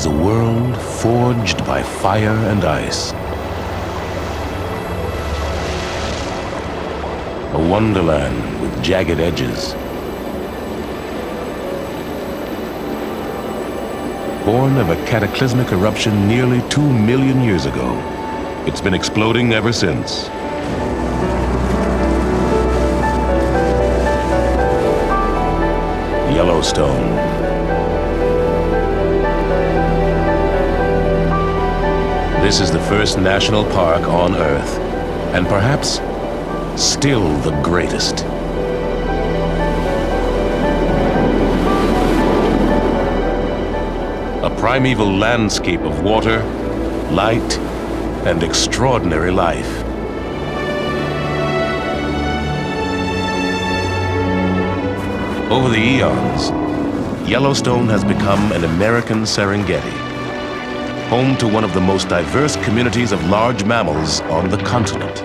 is a world forged by fire and ice. A wonderland with jagged edges. Born of a cataclysmic eruption nearly 2 million years ago, it's been exploding ever since. Yellowstone. This is the first national park on Earth, and perhaps still the greatest. A primeval landscape of water, light, and extraordinary life. Over the eons, Yellowstone has become an American Serengeti, home to one of the most diverse communities of large mammals on the continent.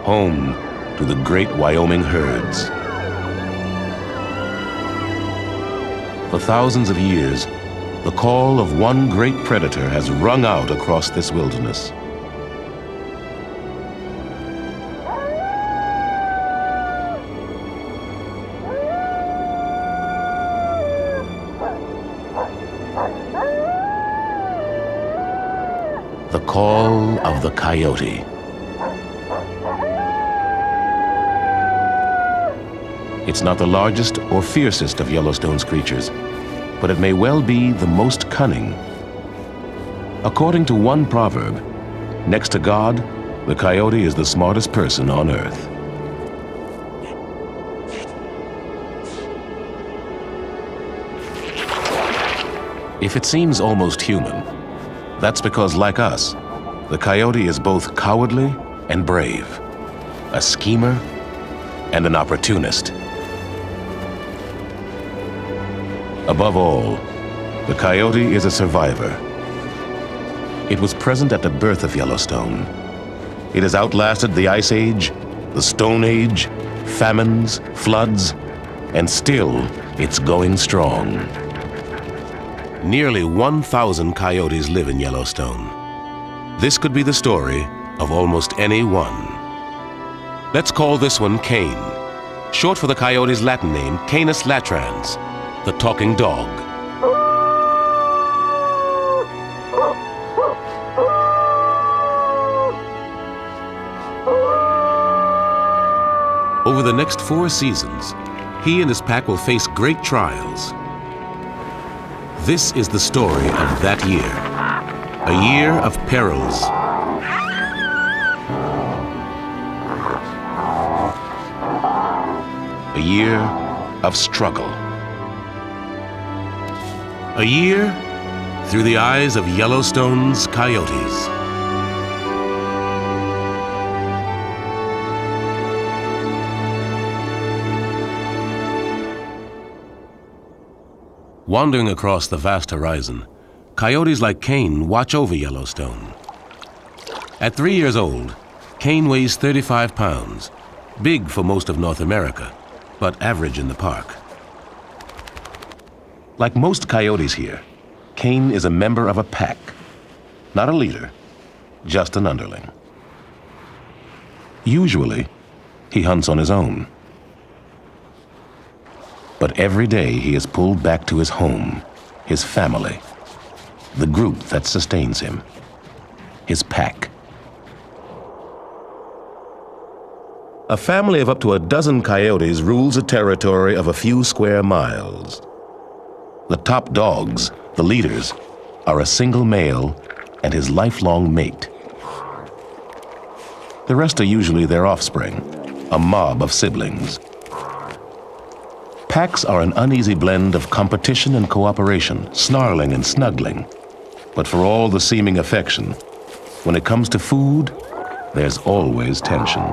Home to the great Wyoming herds. For thousands of years, the call of one great predator has rung out across this wilderness. The call of the coyote. It's not the largest or fiercest of Yellowstone's creatures, but it may well be the most cunning. According to one proverb, next to God, the coyote is the smartest person on Earth. If it seems almost human, that's because, like us, the coyote is both cowardly and brave, a schemer and an opportunist. Above all, the coyote is a survivor. It was present at the birth of Yellowstone. It has outlasted the Ice Age, the Stone Age, famines, floods, and still it's going strong. Nearly 1,000 coyotes live in Yellowstone. This could be the story of almost any one. Let's call this one Cain, short for the coyote's Latin name, Canis latrans, the talking dog. Over the next 4 seasons, he and his pack will face great trials. This is the story of that year, a year of perils. A year of struggle. A year through the eyes of Yellowstone's coyotes. Wandering across the vast horizon, coyotes like Cain watch over Yellowstone. At 3 years old, Cain weighs 35 pounds, big for most of North America, but average in the park. Like most coyotes here, Cain is a member of a pack, not a leader, just an underling. Usually, he hunts on his own. But every day he is pulled back to his home, his family, the group that sustains him, his pack. A family of up to a dozen coyotes rules a territory of a few square miles. The top dogs, the leaders, are a single male and his lifelong mate. The rest are usually their offspring, a mob of siblings. Packs are an uneasy blend of competition and cooperation, snarling and snuggling. But for all the seeming affection, when it comes to food, there's always tension.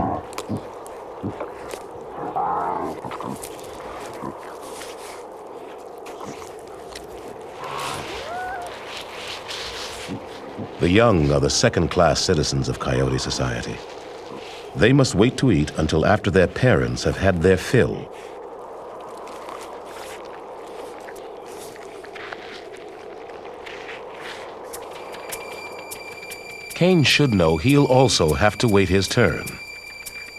The young are the second-class citizens of coyote society. They must wait to eat until after their parents have had their fill. Cain should know he'll also have to wait his turn.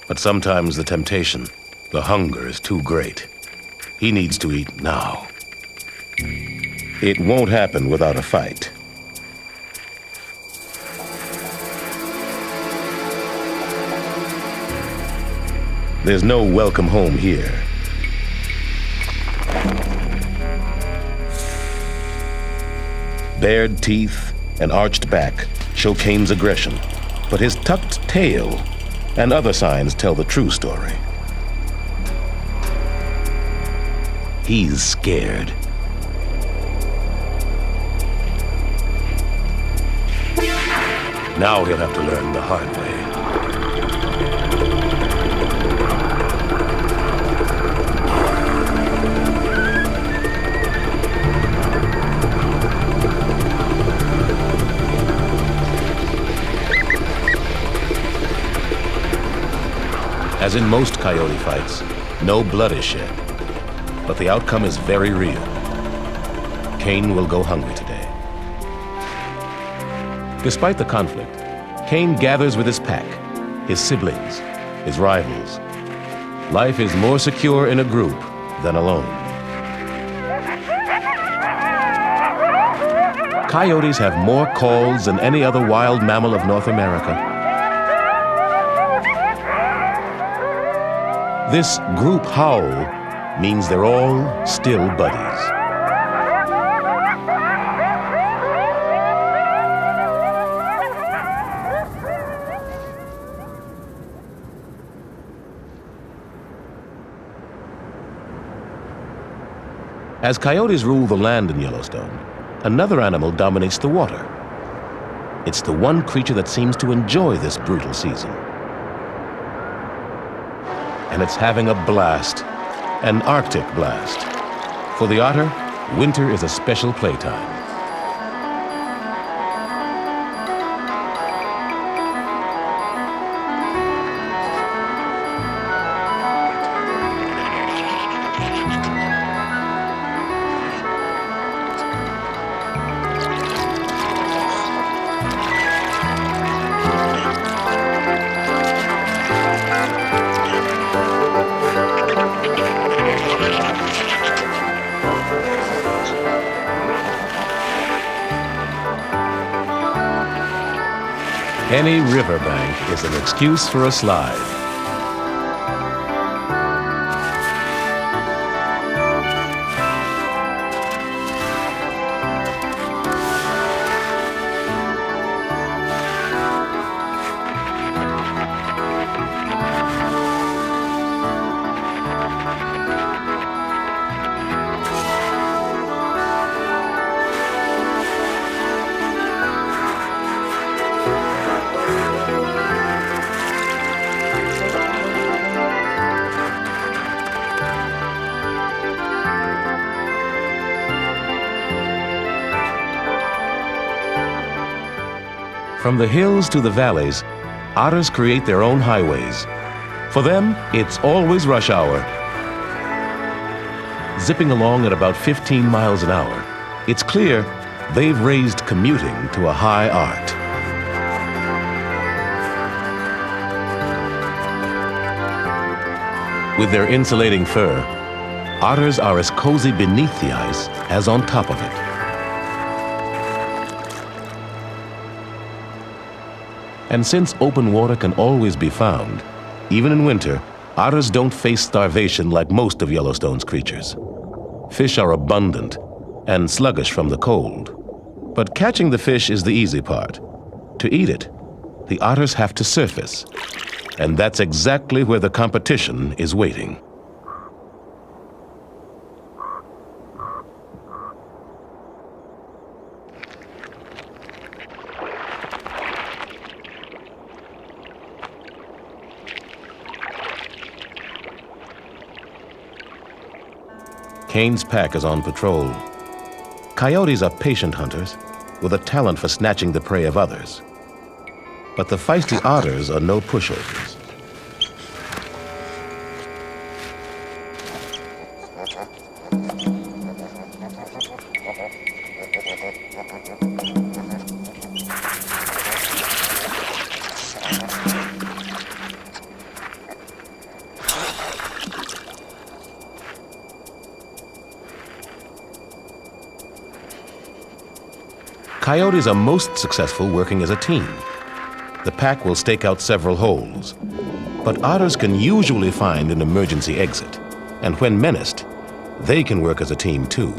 But sometimes the temptation, the hunger, is too great. He needs to eat now. It won't happen without a fight. There's no welcome home here. Bared teeth and arched back show Cain's aggression, but his tucked tail and other signs tell the true story. He's scared. Now he'll have to learn the hard way. As in most coyote fights, no blood is shed, but the outcome is very real. Cain will go hungry today. Despite the conflict, Cain gathers with his pack, his siblings, his rivals. Life is more secure in a group than alone. Coyotes have more calls than any other wild mammal of North America. This group howl means they're all still buddies. As coyotes rule the land in Yellowstone, another animal dominates the water. It's the one creature that seems to enjoy this brutal season. And it's having a blast, an Arctic blast. For the otter, winter is a special playtime. Any riverbank is an excuse for a slide. From the hills to the valleys, otters create their own highways. For them, it's always rush hour. Zipping along at about 15 miles an hour, it's clear they've raised commuting to a high art. With their insulating fur, otters are as cozy beneath the ice as on top of it. And since open water can always be found, even in winter, otters don't face starvation like most of Yellowstone's creatures. Fish are abundant and sluggish from the cold. But catching the fish is the easy part. To eat it, the otters have to surface. And that's exactly where the competition is waiting. Cain's pack is on patrol. Coyotes are patient hunters, with a talent for snatching the prey of others. But the feisty otters are no pushovers. Coyotes are most successful working as a team. The pack will stake out several holes, but otters can usually find an emergency exit, and when menaced, they can work as a team too.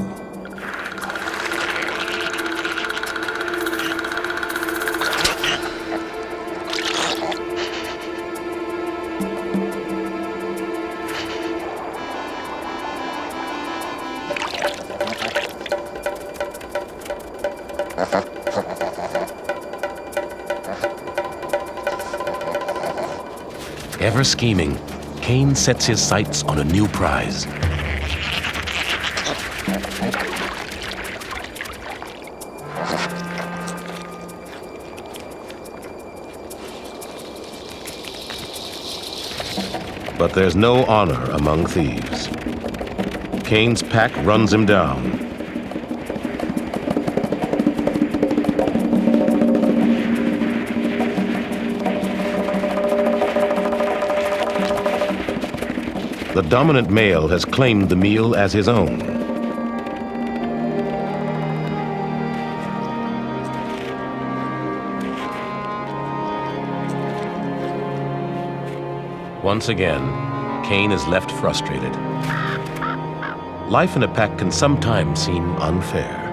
Ever scheming, Cain sets his sights on a new prize. But there's no honor among thieves. Cain's pack runs him down. The dominant male has claimed the meal as his own. Once again, Cain is left frustrated. Life in a pack can sometimes seem unfair.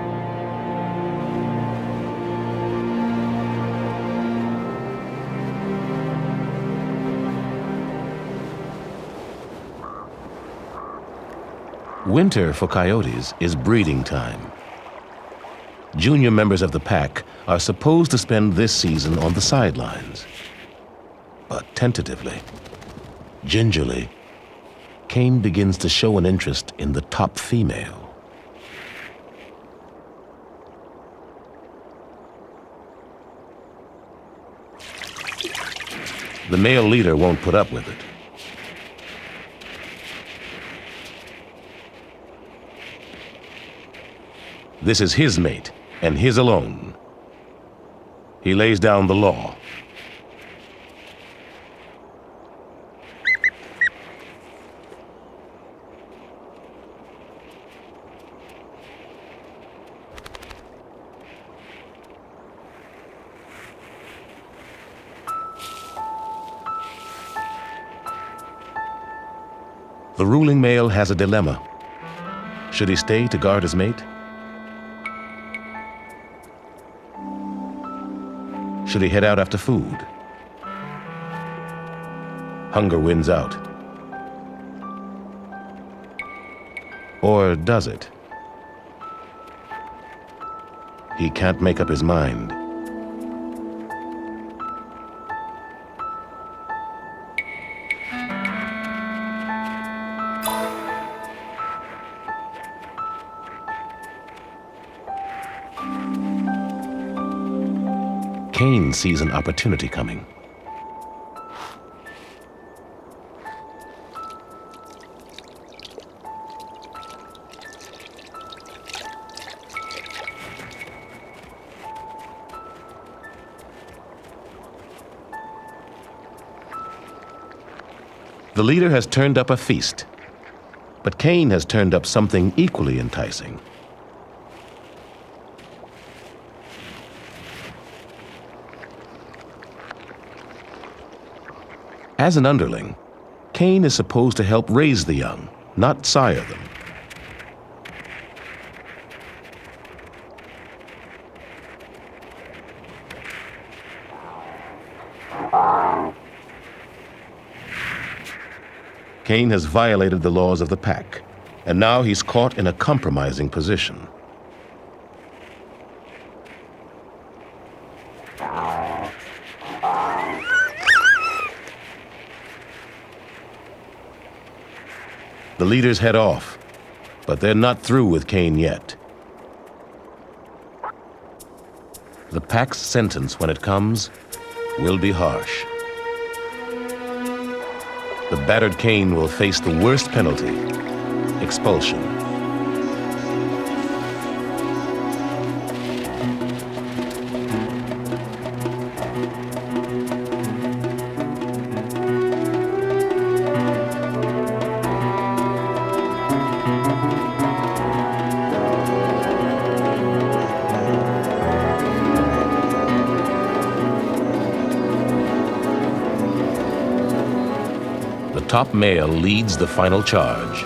Winter for coyotes is breeding time. Junior members of the pack are supposed to spend this season on the sidelines. But tentatively, gingerly, Cain begins to show an interest in the top female. The male leader won't put up with it. This is his mate, and his alone. He lays down the law. The ruling male has a dilemma. Should he stay to guard his mate? Should he head out after food? Hunger wins out. Or does it? He can't make up his mind. Cain sees an opportunity coming. The leader has turned up a feast, but Cain has turned up something equally enticing. As an underling, Cain is supposed to help raise the young, not sire them. Cain has violated the laws of the pack, and now he's caught in a compromising position. The leaders head off, but they're not through with Cain yet. The pack's sentence, when it comes, will be harsh. The battered Cain will face the worst penalty: expulsion. The top male leads the final charge.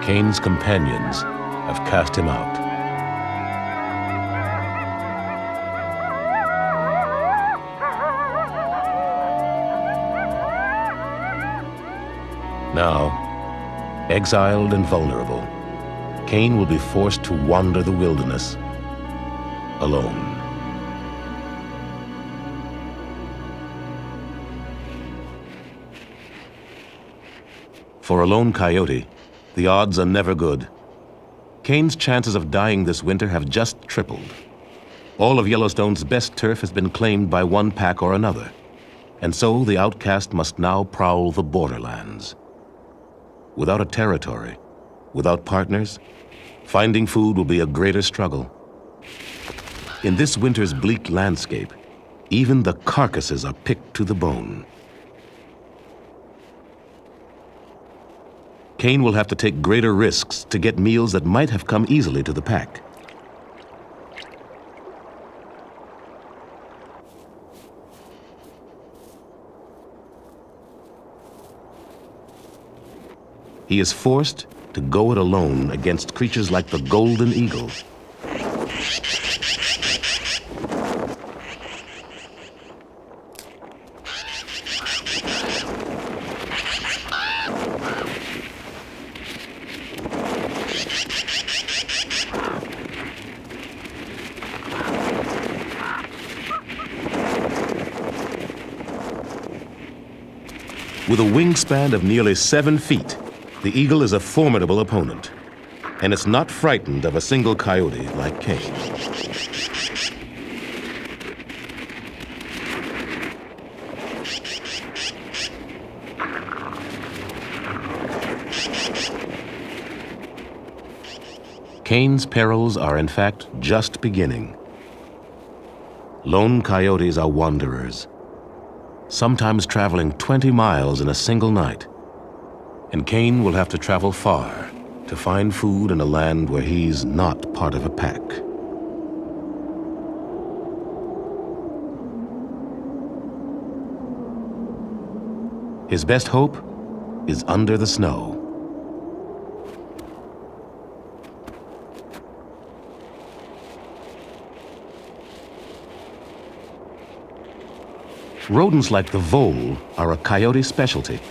Cain's companions have cast him out. Now, exiled and vulnerable, Cain will be forced to wander the wilderness alone. For a lone coyote, the odds are never good. Cain's chances of dying this winter have just tripled. All of Yellowstone's best turf has been claimed by one pack or another, and so the outcast must now prowl the borderlands. Without a territory, without partners, finding food will be a greater struggle. In this winter's bleak landscape, even the carcasses are picked to the bone. Cain will have to take greater risks to get meals that might have come easily to the pack. He is forced to go it alone against creatures like the golden eagle. With a wingspan of nearly 7 feet, the eagle is a formidable opponent, and it's not frightened of a single coyote like Cain. Cain's perils are in fact just beginning. Lone coyotes are wanderers, sometimes traveling 20 miles in a single night. And Cain will have to travel far to find food in a land where he's not part of a pack. His best hope is under the snow. Rodents like the vole are a coyote specialty.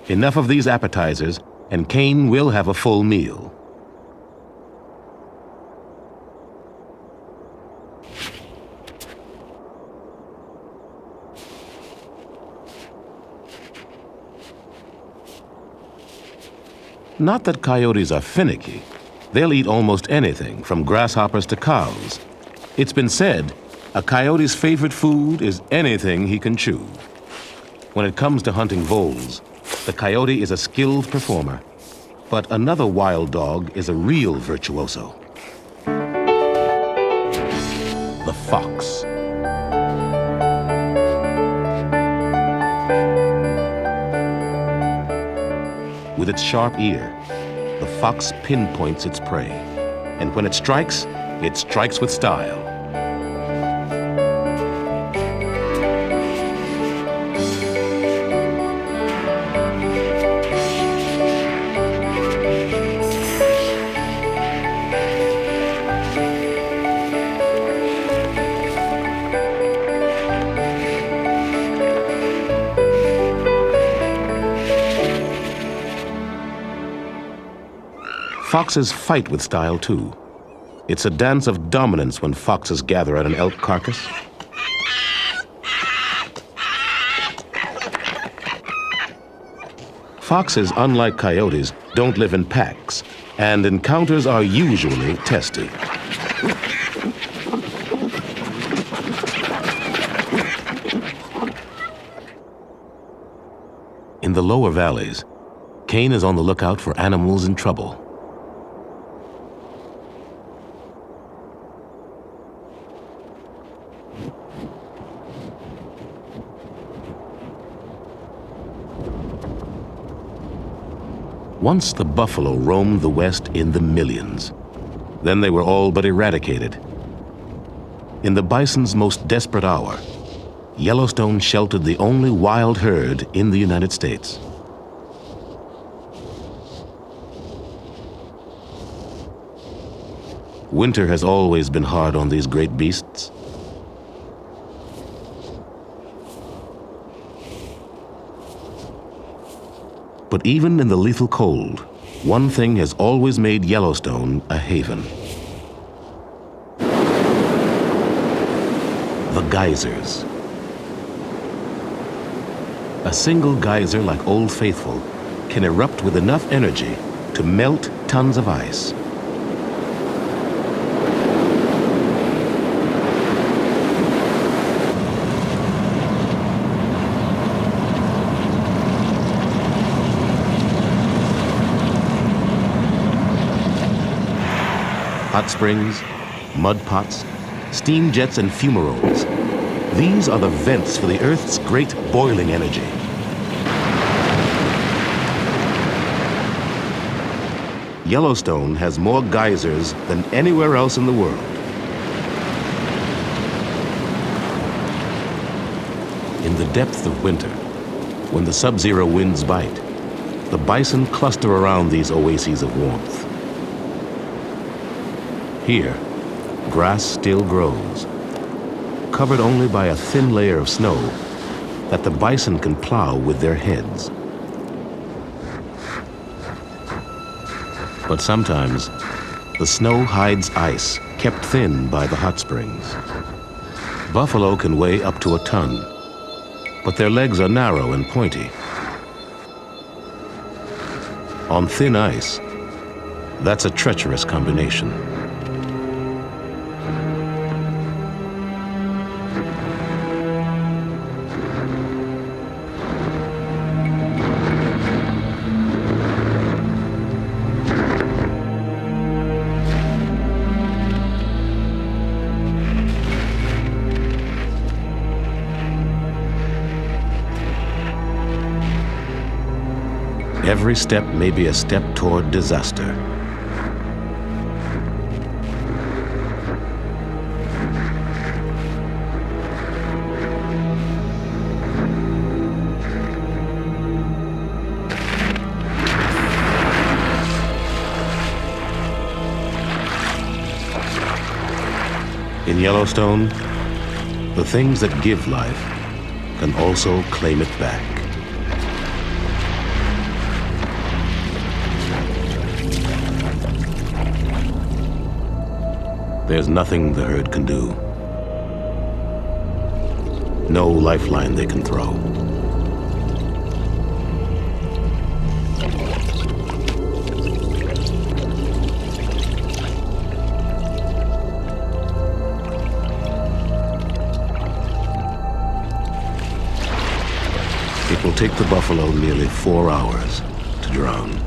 Enough of these appetizers, and Cain will have a full meal. Not that coyotes are finicky. They'll eat almost anything, from grasshoppers to cows. It's been said, a coyote's favorite food is anything he can chew. When it comes to hunting voles, the coyote is a skilled performer, but another wild dog is a real virtuoso. The fox. With its sharp ear, the fox pinpoints its prey, and when it strikes with style. Foxes fight with style too. It's a dance of dominance when foxes gather at an elk carcass. Foxes, unlike coyotes, don't live in packs, and encounters are usually testy. In the lower valleys, Kane is on the lookout for animals in trouble. Once the buffalo roamed the West in the millions. Then they were all but eradicated. In the bison's most desperate hour, Yellowstone sheltered the only wild herd in the United States. Winter has always been hard on these great beasts. But even in the lethal cold, one thing has always made Yellowstone a haven. The geysers. A single geyser like Old Faithful can erupt with enough energy to melt tons of ice. Hot springs, mud pots, steam jets, and fumaroles. These are the vents for the Earth's great boiling energy. Yellowstone has more geysers than anywhere else in the world. In the depth of winter, when the sub-zero winds bite, the bison cluster around these oases of warmth. Here, grass still grows, covered only by a thin layer of snow that the bison can plow with their heads. But sometimes, the snow hides ice kept thin by the hot springs. Buffalo can weigh up to a ton, but their legs are narrow and pointy. On thin ice, that's a treacherous combination. Every step may be a step toward disaster. In Yellowstone, the things that give life can also claim it back. There's nothing the herd can do. No lifeline they can throw. It will take the buffalo nearly 4 hours to drown.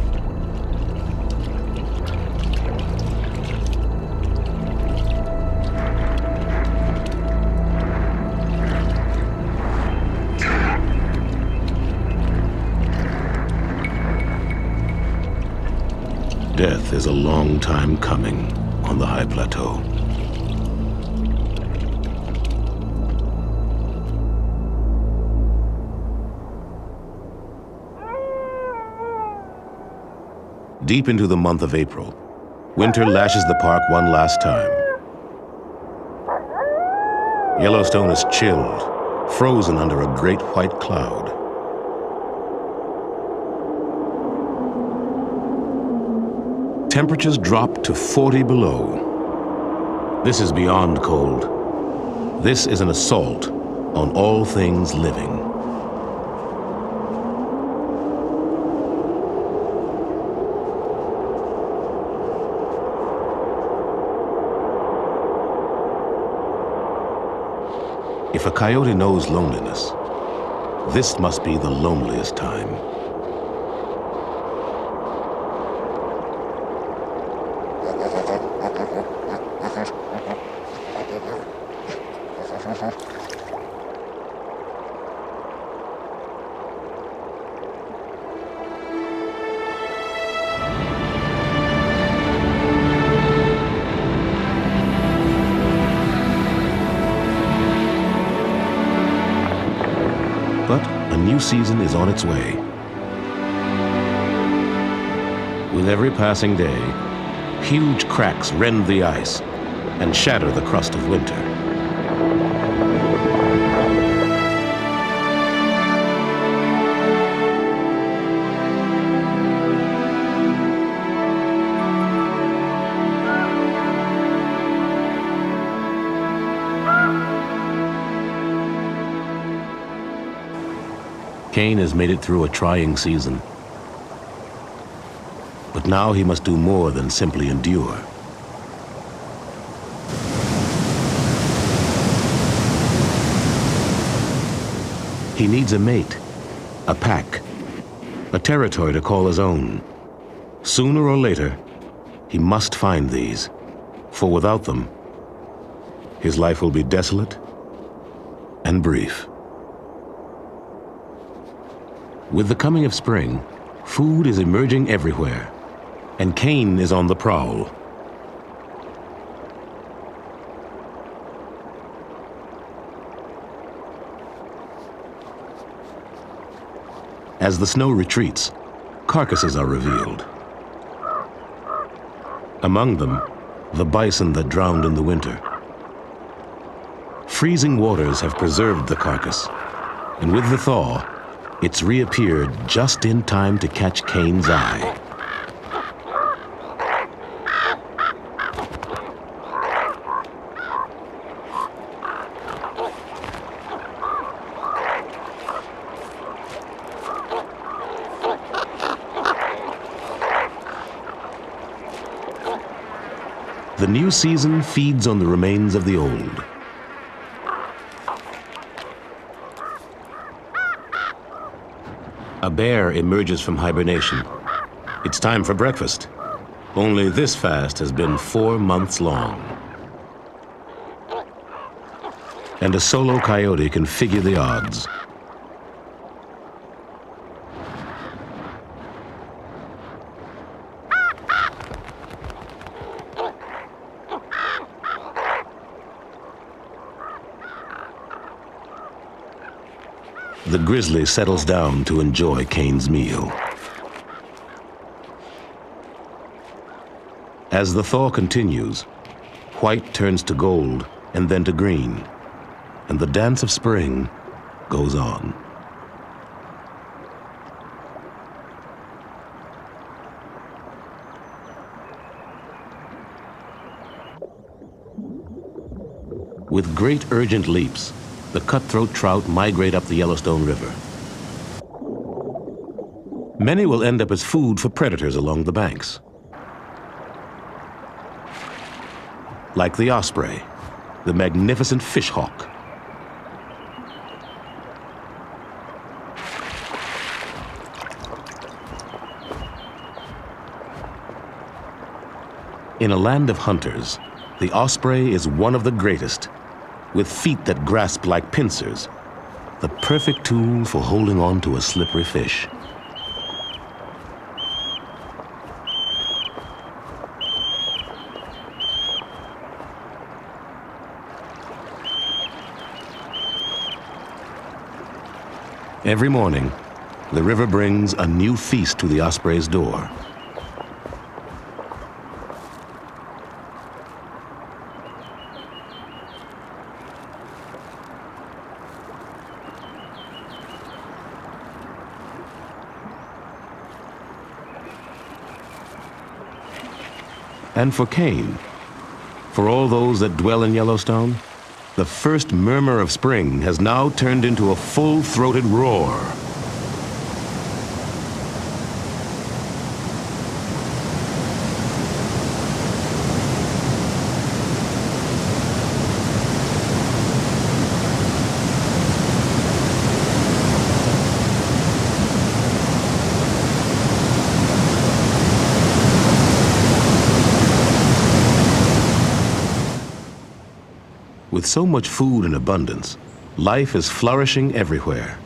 Death is a long time coming on the high plateau. Deep into the month of April, winter lashes the park one last time. Yellowstone is chilled, frozen under a great white cloud. temperatures drop to 40 below. This is beyond cold. This is an assault on all things living. If a coyote knows loneliness, this must be the loneliest time. But a new season is on its way. With every passing day, huge cracks rend the ice and shatter the crust of winter. Kane has made it through a trying season. But now he must do more than simply endure. He needs a mate, a pack, a territory to call his own. Sooner or later, he must find these, for without them, his life will be desolate and brief. With the coming of spring, food is emerging everywhere, and Kane is on the prowl. As the snow retreats, carcasses are revealed. Among them, the bison that drowned in the winter. Freezing waters have preserved the carcass, and with the thaw, it's reappeared just in time to catch Kane's eye. The new season feeds on the remains of the old. A bear emerges from hibernation. It's time for breakfast. Only this fast has been 4 months long. And a solo coyote can figure the odds. The grizzly settles down to enjoy Kane's meal. As the thaw continues, white turns to gold and then to green, and the dance of spring goes on. With great urgent leaps, the cutthroat trout migrate up the Yellowstone River. Many will end up as food for predators along the banks. Like the osprey, the magnificent fish hawk. In a land of hunters, the osprey is one of the greatest, with feet that grasp like pincers, the perfect tool for holding on to a slippery fish. Every morning, the river brings a new feast to the osprey's door. And for Kane, for all those that dwell in Yellowstone, the first murmur of spring has now turned into a full-throated roar. With so much food in abundance, life is flourishing everywhere.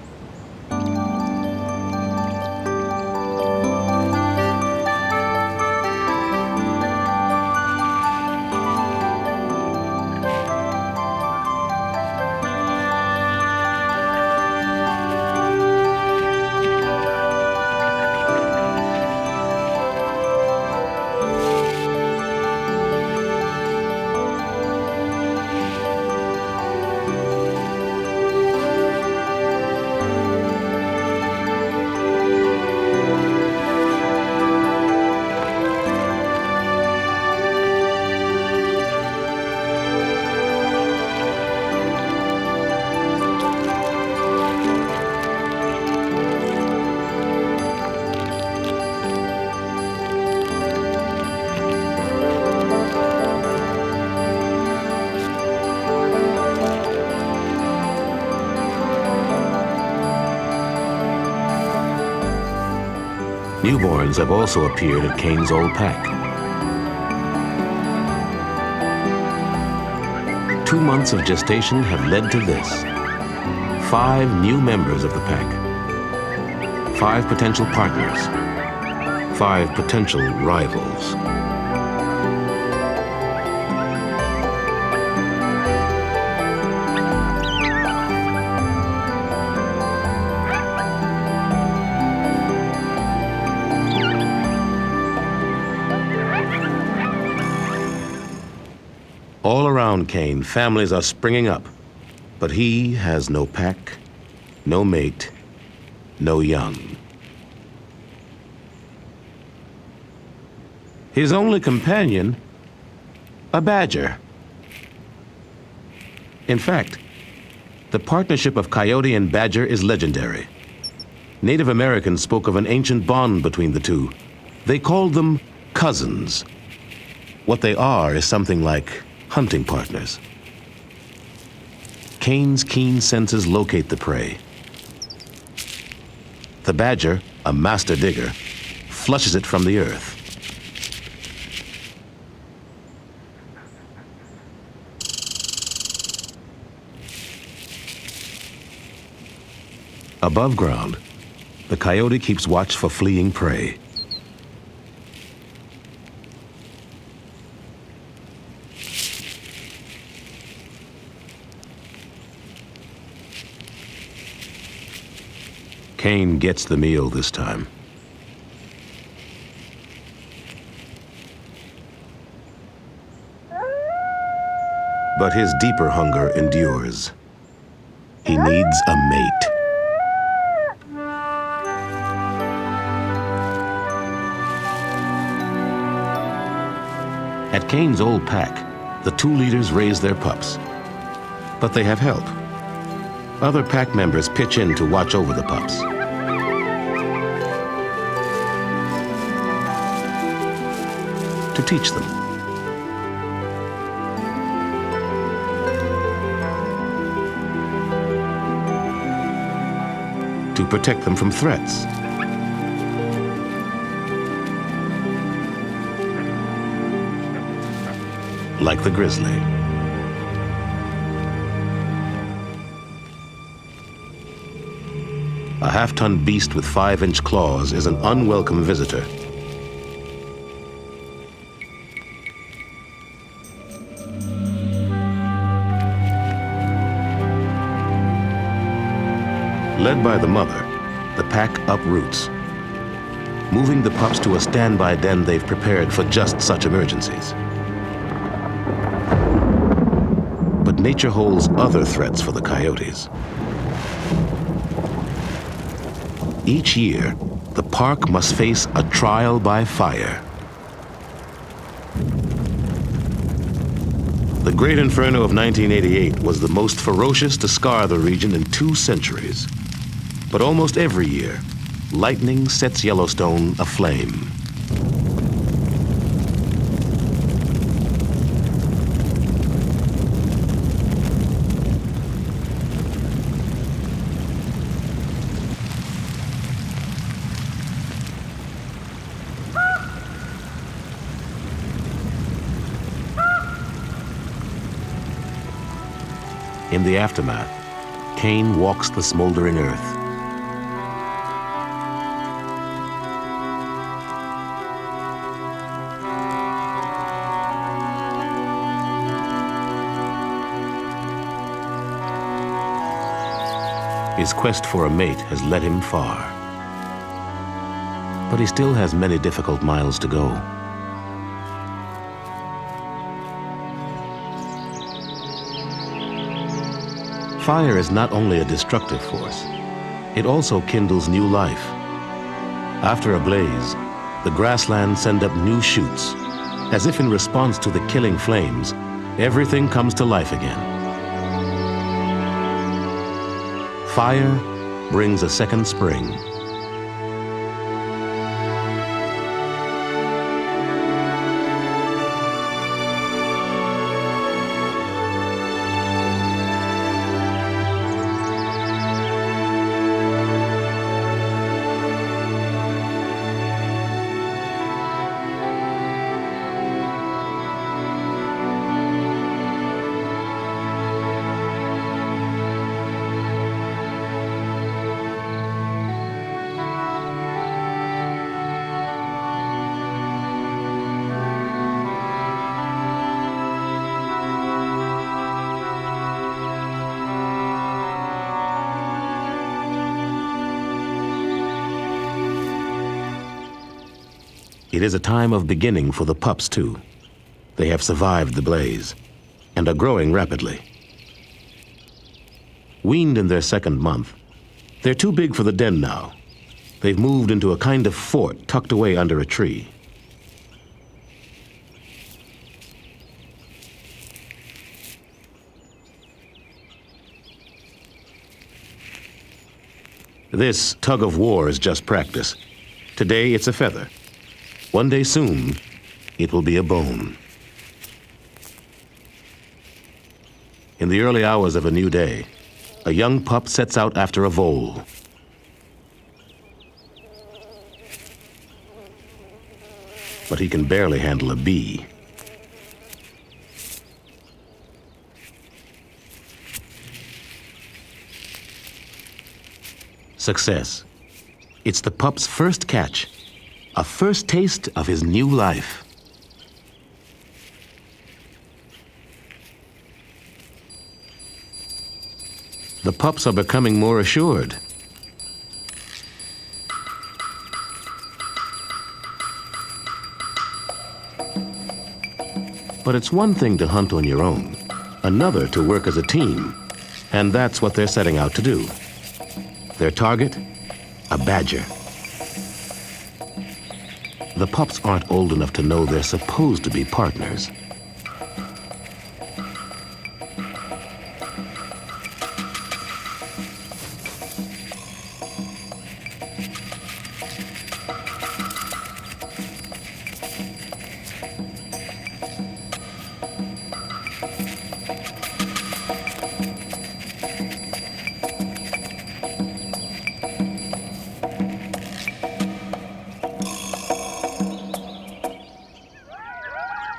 Newborns have also appeared at Kane's old pack. 2 months of gestation have led to this. 5 new members of the pack. 5 potential partners. 5 potential rivals. All around Kane, families are springing up, but he has no pack, no mate, no young. His only companion, a badger. In fact, the partnership of coyote and badger is legendary. Native Americans spoke of an ancient bond between the two. They called them cousins. What they are is something like hunting partners. Kane's keen senses locate the prey. The badger, a master digger, flushes it from the earth. Above ground, the coyote keeps watch for fleeing prey. Kane gets the meal this time. But his deeper hunger endures. He needs a mate. At Kane's old pack, the 2 leaders raise their pups. But they have help. Other pack members pitch in to watch over the pups. To teach them. To protect them from threats. Like the grizzly. A half-ton beast with 5-inch claws is an unwelcome visitor. Led by the mother, the pack uproots, moving the pups to a standby den they've prepared for just such emergencies. But nature holds other threats for the coyotes. Each year, the park must face a trial by fire. The Great Inferno of 1988 was the most ferocious to scar the region in 2 centuries. But almost every year, lightning sets Yellowstone aflame. In the aftermath, Cain walks the smoldering earth. His quest for a mate has led him far. But he still has many difficult miles to go. Fire is not only a destructive force, it also kindles new life. After a blaze, the grasslands send up new shoots. As if in response to the killing flames, everything comes to life again. Fire brings a second spring. It is a time of beginning for the pups, too. They have survived the blaze and are growing rapidly. Weaned in their 2nd month, they're too big for the den now. They've moved into a kind of fort tucked away under a tree. This tug of war is just practice. Today it's a feather. One day soon, it will be a bone. In the early hours of a new day, a young pup sets out after a vole. But he can barely handle a bee. Success. It's the pup's first catch. A first taste of his new life. The pups are becoming more assured. But it's one thing to hunt on your own, another to work as a team, and that's what they're setting out to do. Their target? A badger. The pups aren't old enough to know they're supposed to be partners.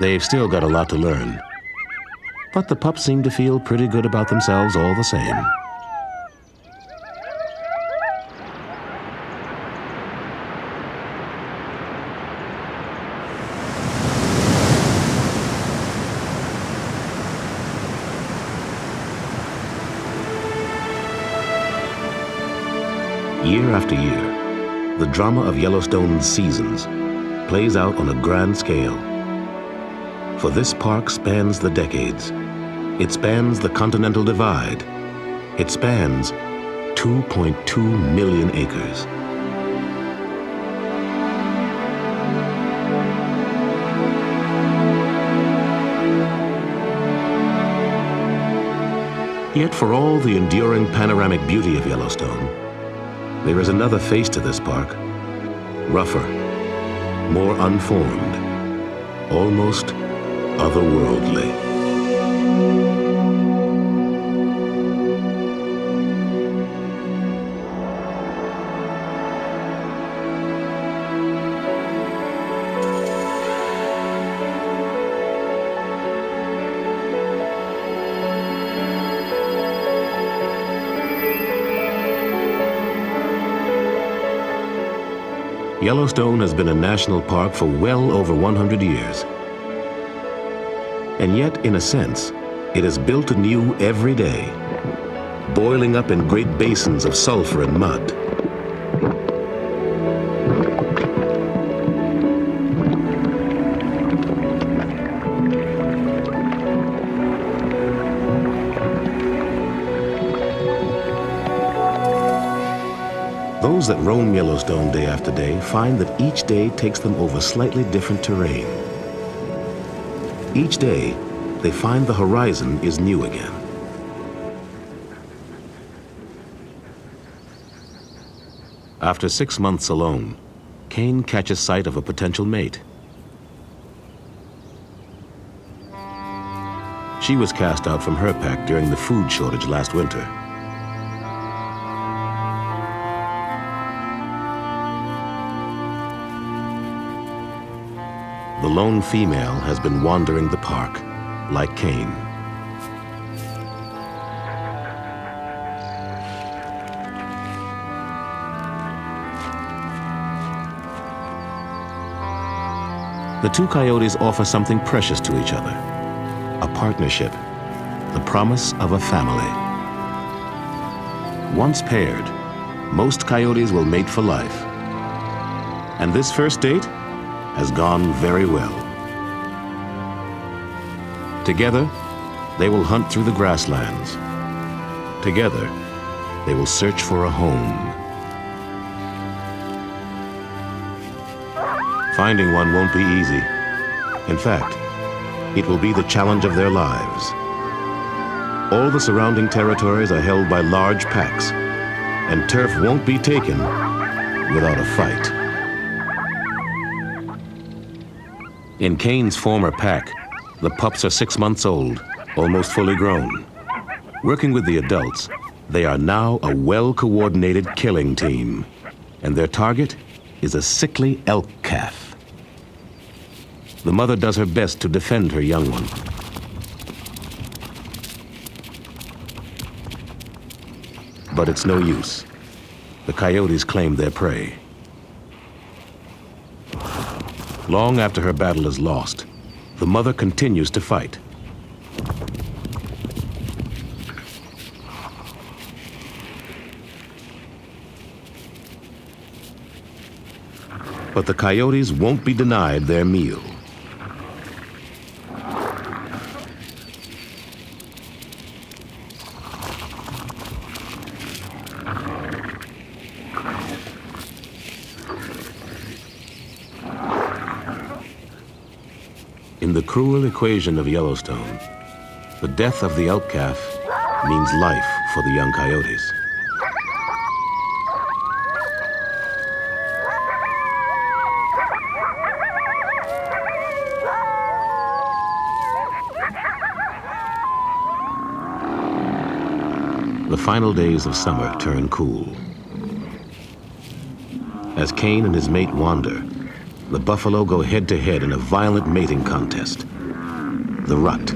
They've still got a lot to learn. But the pups seem to feel pretty good about themselves all the same. Year after year, the drama of Yellowstone's seasons plays out on a grand scale. For this park spans the decades. It spans the continental divide. It spans 2.2 million acres. Yet for all the enduring panoramic beauty of Yellowstone, there is another face to this park, rougher, more unformed, almost otherworldly. Yellowstone has been a national park for well over 100 years. And yet, in a sense, it is built anew every day, boiling up in great basins of sulfur and mud. Those that roam Yellowstone day after day find that each day takes them over slightly different terrain. Each day, they find the horizon is new again. After 6 months alone, Kane catches sight of a potential mate. She was cast out from her pack during the food shortage last winter. The lone female has been wandering the park, like Kane. The two coyotes offer something precious to each other, a partnership, the promise of a family. Once paired, most coyotes will mate for life. And this first date has gone very well. Together, they will hunt through the grasslands. Together, they will search for a home. Finding one won't be easy. In fact, it will be the challenge of their lives. All the surrounding territories are held by large packs, and turf won't be taken without a fight. In Kane's former pack, the pups are 6 months old, almost fully grown. Working with the adults, they are now a well-coordinated killing team, and their target is a sickly elk calf. The mother does her best to defend her young one. But it's no use. The coyotes claim their prey. Long after her battle is lost, the mother continues to fight. But the coyotes won't be denied their meal. In the cruel equation of Yellowstone, the death of the elk calf means life for the young coyotes. The final days of summer turn cool. As Kane and his mate wander, the buffalo go head-to-head in a violent mating contest. The rut.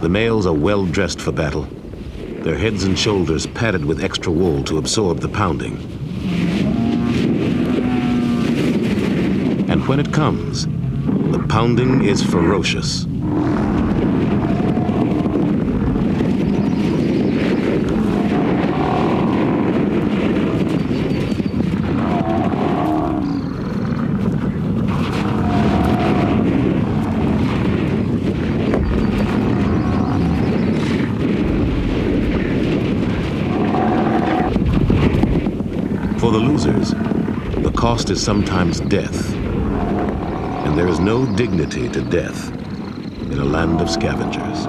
The males are well dressed for battle, their heads and shoulders padded with extra wool to absorb the pounding. when it comes, the pounding is ferocious. For the losers, the cost is sometimes death. And there is no dignity to death in a land of scavengers.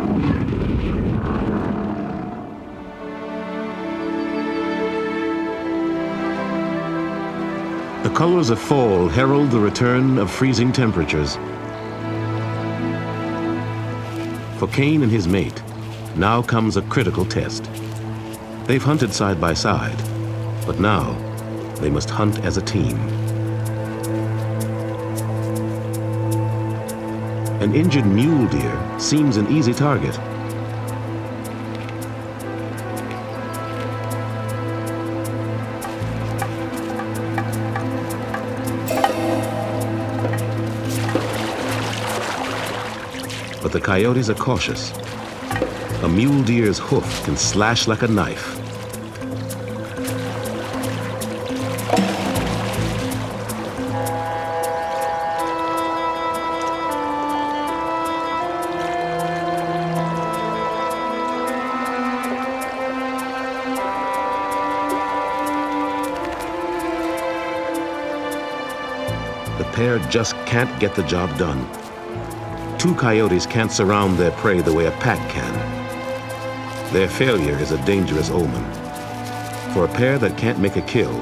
The colors of fall herald the return of freezing temperatures. For Cain and his mate, now comes a critical test. They've hunted side by side, but now they must hunt as a team. An injured mule deer seems an easy target. But the coyotes are cautious. A mule deer's hoof can slash like a knife. The pair just can't get the job done. Two coyotes can't surround their prey the way a pack can. Their failure is a dangerous omen. For a pair that can't make a kill,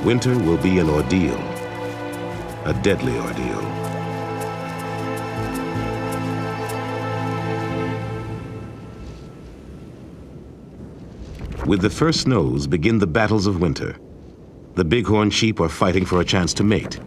winter will be an ordeal, a deadly ordeal. With the first snows begin the battles of winter. The bighorn sheep are fighting for a chance to mate.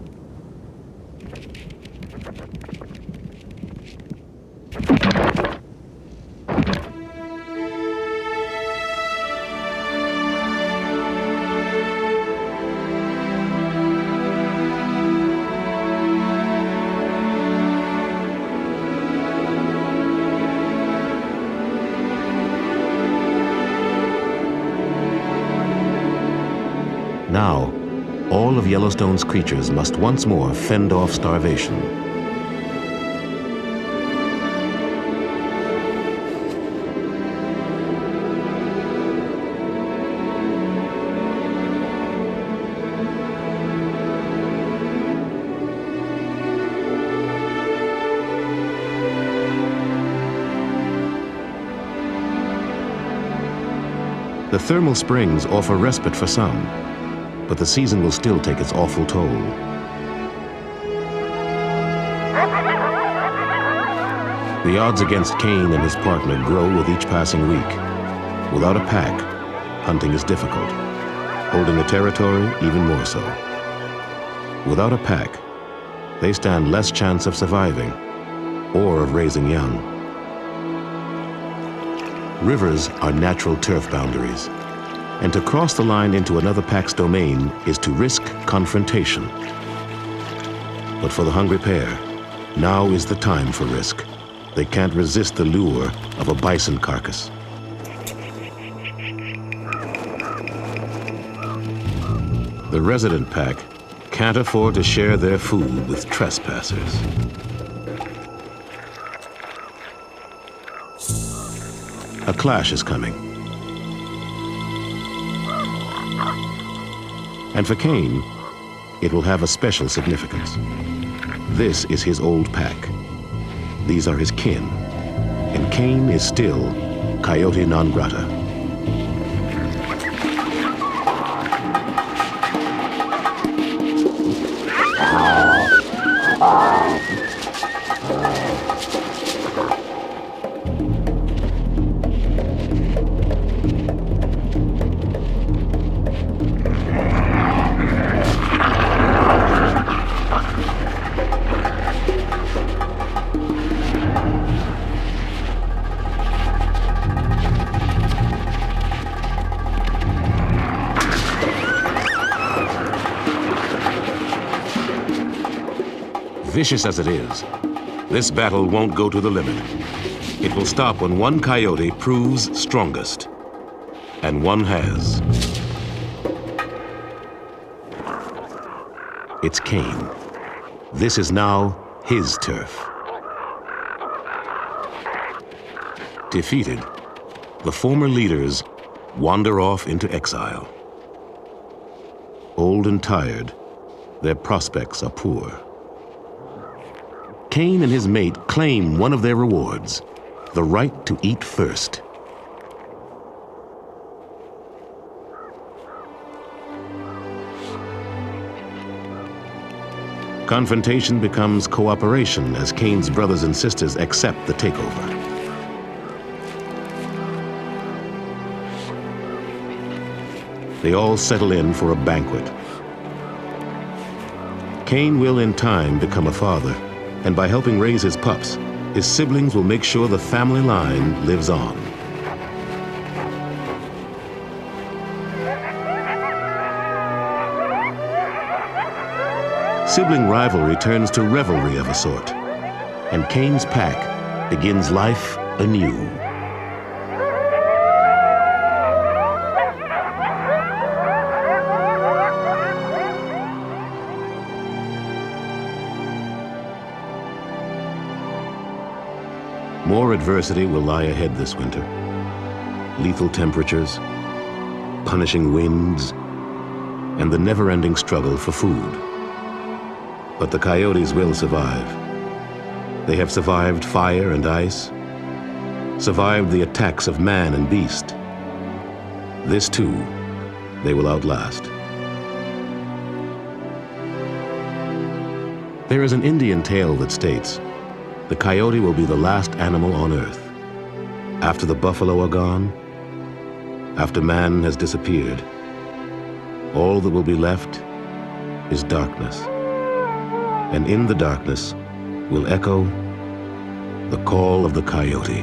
Now, all of Yellowstone's creatures must once more fend off starvation. The thermal springs offer respite for some, but the season will still take its awful toll. The odds against Cain and his partner grow with each passing week. Without a pack, hunting is difficult. Holding a territory, even more so. Without a pack, they stand less chance of surviving or of raising young. Rivers are natural turf boundaries, and to cross the line into another pack's domain is to risk confrontation. But for the hungry pair, now is the time for risk. They can't resist the lure of a bison carcass. The resident pack can't afford to share their food with trespassers. A clash is coming. And for Cain, it will have a special significance. This is his old pack. These are his kin. And Cain is still coyote non grata. Vicious as it is, this battle won't go to the limit. It will stop when one coyote proves strongest. And one has. It's Cain. This is now his turf. Defeated, the former leaders wander off into exile. Old and tired, their prospects are poor. Cain and his mate claim one of their rewards, the right to eat first. Confrontation becomes cooperation as Cain's brothers and sisters accept the takeover. They all settle in for a banquet. Cain will in time become a father, and by helping raise his pups, his siblings will make sure the family line lives on. Sibling rivalry turns to revelry of a sort, and Cain's pack begins life anew. More adversity will lie ahead this winter. Lethal temperatures, punishing winds, and the never-ending struggle for food. But the coyotes will survive. They have survived fire and ice, survived the attacks of man and beast. This too, they will outlast. There is an Indian tale that states, the coyote will be the last animal on earth. After the buffalo are gone, after man has disappeared, all that will be left is darkness. And in the darkness will echo the call of the coyote.